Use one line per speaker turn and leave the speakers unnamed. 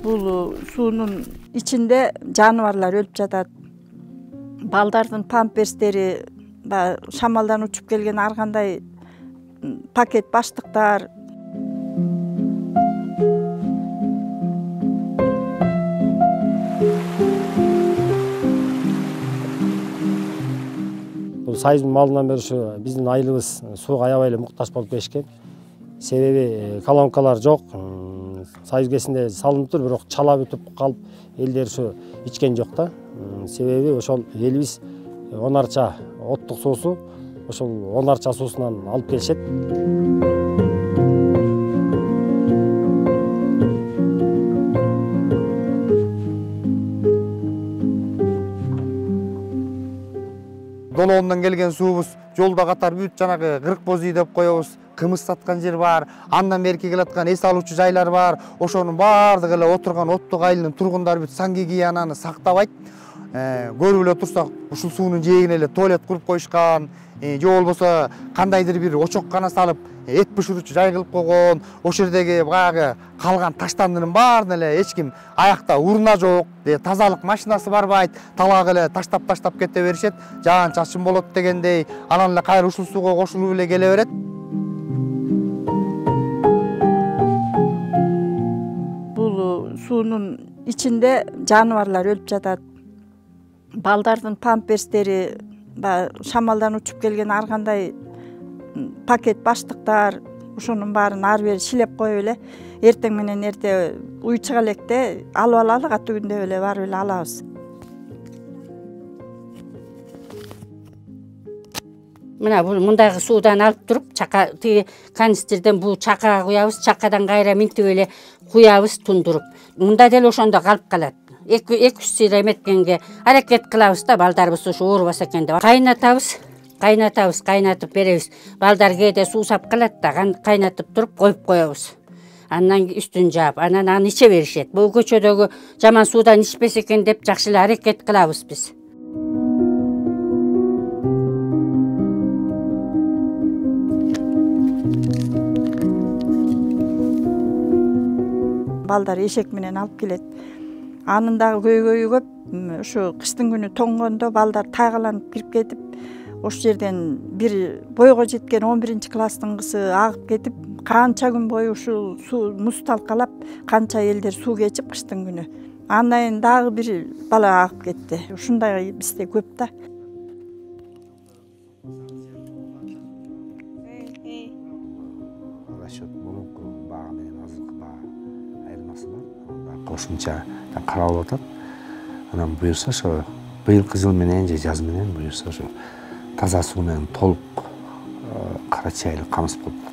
Бул суунун ичинде жаныбарлар өлүп жатат. Балдардын памперстери, шамалдан учуп келген ар кандай пакет баштыктар.
Бул союздун малынан бери ушу биздин айылыбыз сууга аябай эле муктаж болуп келишкен. Себеби колонкалар жок. Союз кезинде салынып тур, бирок чала бүтүп калып, элдер ушу ичкен жок да. Себеби ошол элибиз 10 арча оттук суусу, ошол 10 арча суусунан алып келишет.
Долоондан келген суубуз жолда катар бүт жанагы кырк боз үй деп коебуз. Кымыз саткан жер бар, андан берки келаткан эс алуучу жайлар бар. Ошонун баардыгы эле отурган оттук айылдын тургундары бүт сан гигиенаны сактабайт. Көрүп эле турсак, ушул суунун жээгине эле туалет куруп коюшкан, же болбосо кандайдыр бир очоккана салып, эт бышыруучу жай кылып койгон. Ошол жердеги баягы калган таштандырдын баарына эле эч ким аякта урна жок, тазалык машинасы барбайт, талагы эле таштап кете беришет. Жаан чачын болот дегендей, анан эле кайра ушул сууга кошулуп эле келе берет.
Бул суунун ичинде жаныбарлар өлүп жатат. Балдардын памперстери, шамалдан учуп келген ар кандай пакет баштыктар, ошонун баарын ары бери шилеп коюп эле эртең менен эрте уй чыга электе алып алалы, катуу күндө эле барып эле алабыз.
Мына бул мындагы суудан алып туруп, чака тиги канистрден бул чакага куябыз, чакадан кайра минтип эле куябыз тундуруп. Мында деле ошондо калып калат. 2-3 сыйра эметкенге аракет кылабыз да, балдарыбыз ошо оорубаса экен деп. Кайнатып беребиз. Балдар кээде суу сап калат да, кайнатып туруп коюп коебуз. Андан үстүн жаап, анан аны иче беришет. Бул көчөдөгү жаман суудан ичпесе экен деп жакшы эле аракет кылабыз биз.
Балдар эшек менен алып келет. Анын дагы көйгөйү көп. Ушу кыштын күнү тоңгондо балдар тайгаланып кирип кетип, ошол жерден бир бойго жеткен 11-класстын кызы агып кетип, канча күн бою ушул суу муз талкалап, канча элдер суу кечип кыштын күнү. Андан дагы бир бала агып кетти. Ушундай бизде көп да.
Расчет мурунку баа менен азыркы баа айырмасы бар. Кошумча каралып атат. Анан буюрса ошо быйылкы жыл менен же жаз менен буюрса ошо таза суу менен толук кара чайлык камыс болуп